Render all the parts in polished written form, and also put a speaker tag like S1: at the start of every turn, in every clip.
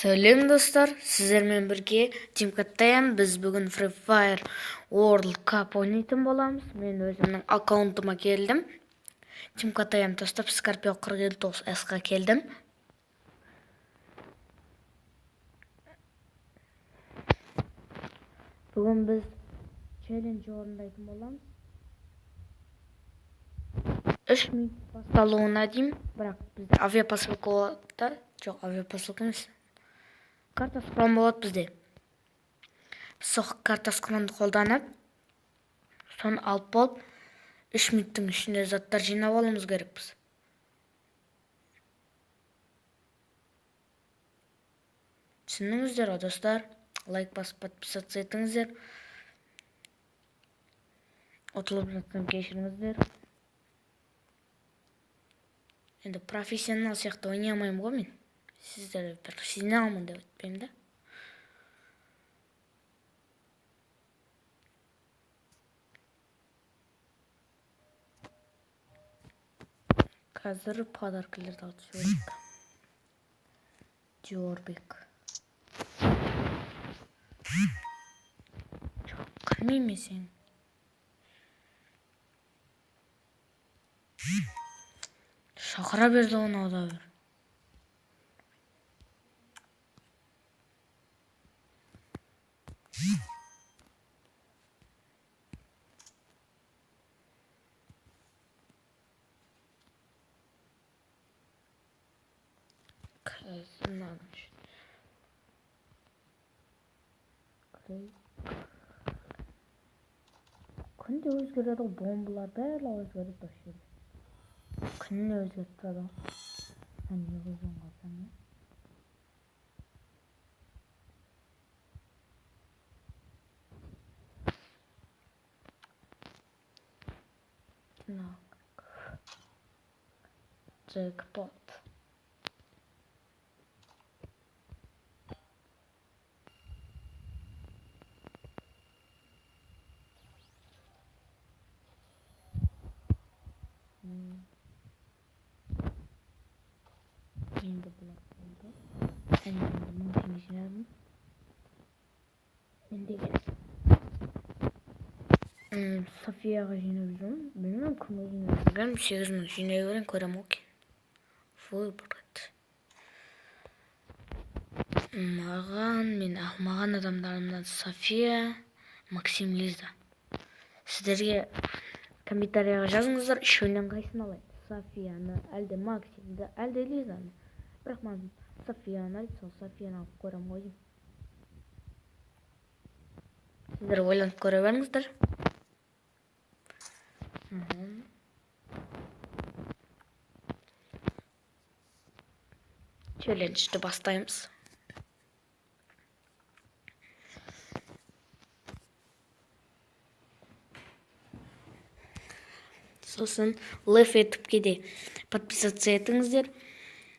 S1: Сәлем достар, сіздермен бірге Тимкаттайым. Біз бүгін Free Fire World Cup ойнайтын боламыз. Мен өзімнің аккаунтыма келдім. Тимкаттайым тастап Scorpio 459S'қа келдім. Бүгін біз челлендж орындайтын боламыз. 3 минут басталуына дейін, бірақ бізде авиапосылка болады. Жоқ, авиапосылка емес. Картасқан болады бізде. Сол картасқанды қолданып, соны алып болып, 3 минуттың ішінде заттар жинап алуымыз керекпіз. Түсіндіңіздер, достар? Лайк басып, подписаться етіңіздер. Ұтылып жатсам кешіріңіздер. Енді профессионал сияқты ойнай алмаймын ғой мен. Сіздер профессионалмын деп айтпаймын да. Қазір подаркалерді алып жіберейік. Диорбек. Жоқ, кірмейме сен. Шақыра берді оны да бір. Күнде өзгереді, бомбалар бәрі өзгереді вообще. Күніне өзгеріп тұрады. Сен не қойған қалсаң, не? Джекпот. Енді бұлар болды. Және енді 1000 теңге жинадым. Енді Софияға жинап жүрмін. Білмеймін, кімге жинап жүргенім. 8000 жинай берейін, көрем оке. Выбрать. Мен алмаған адамдарымнан София, Максим, Лиза. Сіздерге комментарияға жазыңыздар, үшеуінен қайсысын алайын. Софияны, әлде Максимді, әлде Лизаны. Бірақ маған Софияны айтып, сол Софияны алып көрем ғой. Сіздер ойланып көре беріңіздер. Челленджді бастаймыз. Сосын лайк етіп кеде подписаться етіңіздер.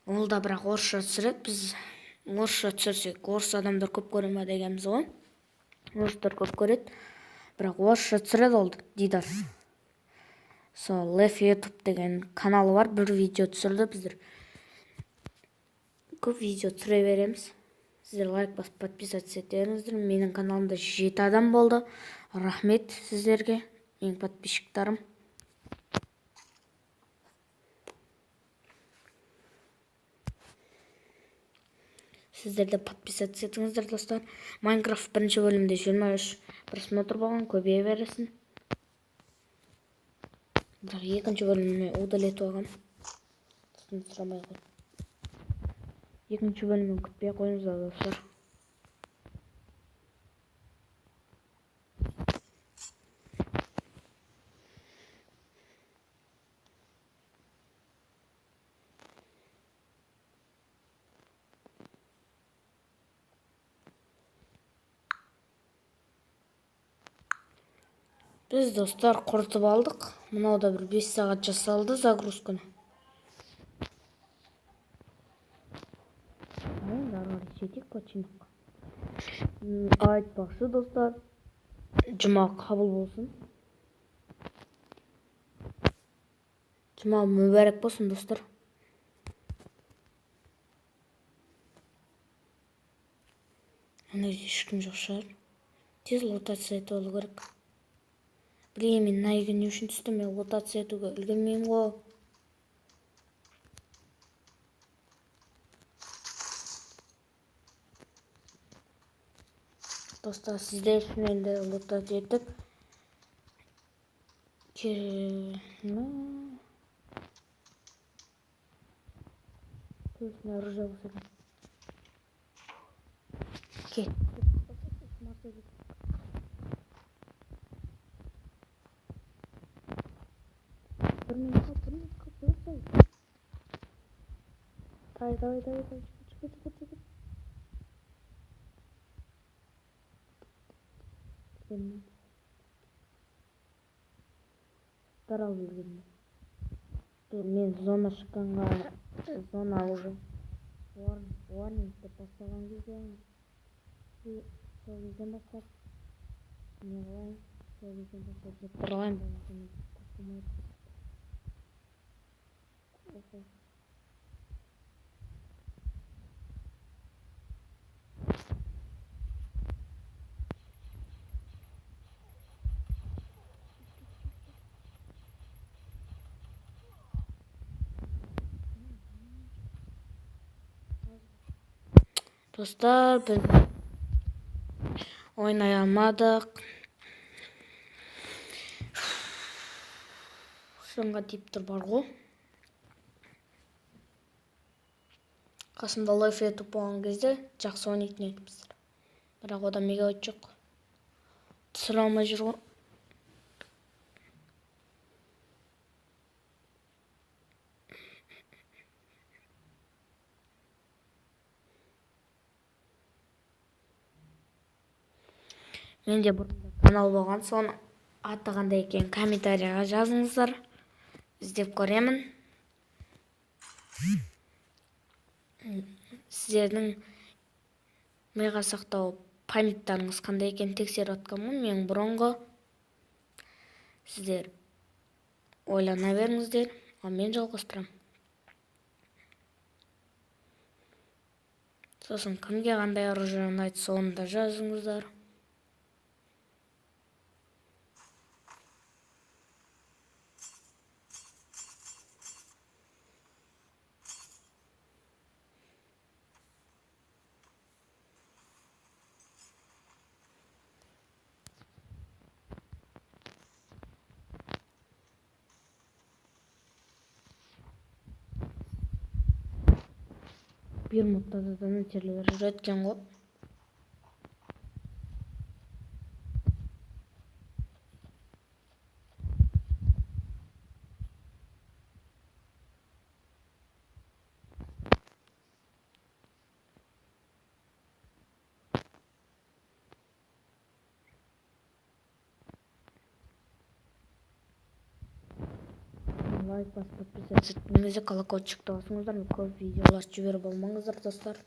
S1: Ол да бірақ орысша түсіреді. Біз орысша түсірсек, орыс адамдар көп көре ме дегенбіз ғой. Орыстар көп көреді. Бірақ орысша түсіреді ол Дидар. Сол Лев YouTube деген каналы бар. Бір видео түсірді біздер. Көп видео түсіре береміз. Сіздер лайк басып подписаться етеріңіздер. Менің каналымда 7 адам болды. Рахмет сіздерге, ең подписчиктарым. Сіздерді подписаться етіңіздер, достар. Майнкрафт бірінші бөлімде 23 просмотр болған, көбейе бересін. Бірақ екінші бөліміне удалетіп алған. Сұрамай қой. Екінші бөлімін күтпей қойыңыз, достар. Біз, достар, құртып алдық. Мұнауда бір 5 сағат жасалды загрузканы. Жетек починок. Айтпақшы, достар, жұма қабыл болсын. Жұма мүбәрәк болсын, достар. Аны ешкім жоқ шығар. Тез лотация етіп алу керек. Білейін, мен найға не үшін түстім, мен лотация етуге үлгермеймін ғой. Достар, сіздер үшін енді лотация етіп Көзіне оружие болса екен. Кет. Bir minutga. Давай. Çıkır. Таралып жүргенде. Мен зона шыққанға зона уже warning деп басталған кезде сол кезден бастап не қылайын, сол кезден бастап жеп тұрғайын болмаса мен тастамайды. Dostlar, biz oynayamadık. Шыңға тиіп тұр бар ғой. Қасымда лайф етіп болған кезде жақсы ойнайтын едік. Бірақ ода мегабайт жоқ. Түсіре алмай жүр ғой. Менде бұрында канал болған, соны аты қандай екен комментарияға жазыңыздар. Іздеп көремін. Сіздердің миға сақтау памяттарыңыз қандай екен тексеріп жатқанмын. Мен бұрынғы. Сіздер ойлана беріңіздер, ал мен жалғастырамын. Сосын кімге қандай оружие ұнайды, соны да жазыңыздар. Bir muttada da nöterler üretken ғой. Лайк басып подписаться етіңіздер, колокольчикті басыңыздар, көп видеолар жіберіп болмаңыздар, достар.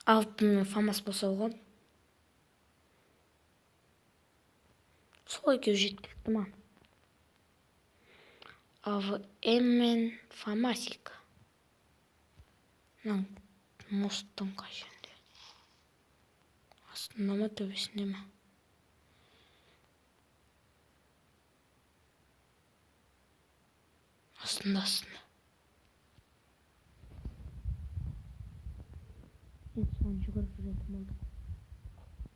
S1: Алып фамас болса оған. Сол екеу жеткілікті ма? Мен фамасик. Мосттың қайшында. Астында ма, төбесінде ма? Астында. Соны жүгіріп жүретін болдық.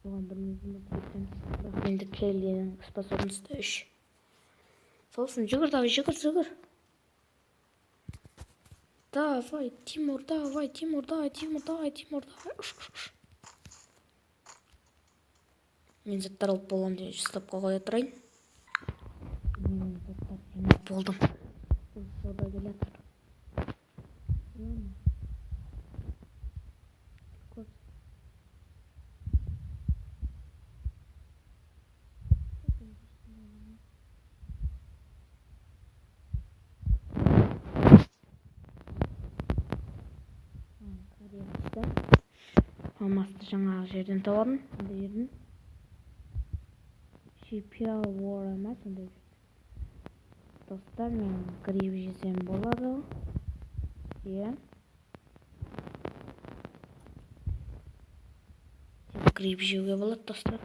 S1: Оған бір минут кетеміз. Бірақ енді Келлидің способності 3. Сосын жүгір, жүгір. Давай, Тимур, давай. Мен заттар алып болам деп стопқа қоя тұрайын. Мен заттар жинап болдым. Сода келатыр. алмасты жаңағы жерден табадым. Андай жерден. Шипиал вора ма сондай бір. Достар, мен гриб жесем болады. Иә. Гриб жеуге болады, достар.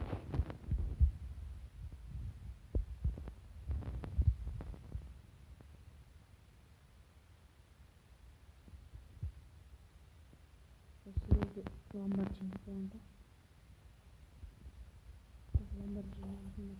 S1: Ламборджини қоямын. Ламборджини.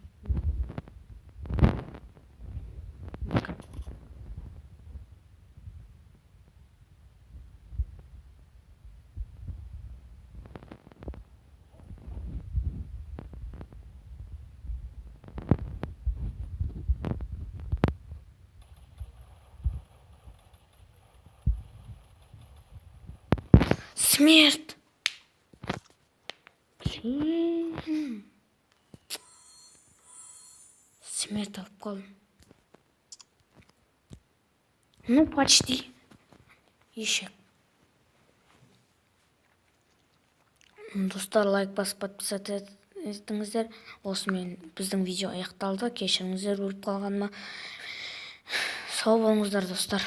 S1: Смерть! Блин. Смерть алып қалдым. Ну, почти. Ешек. Достар, лайк басып подписаться етіңіздер. Осымен біздің видео аяқталды. Кешіріңіздер өліп қалғаныма. Сау болыңыздар, достар.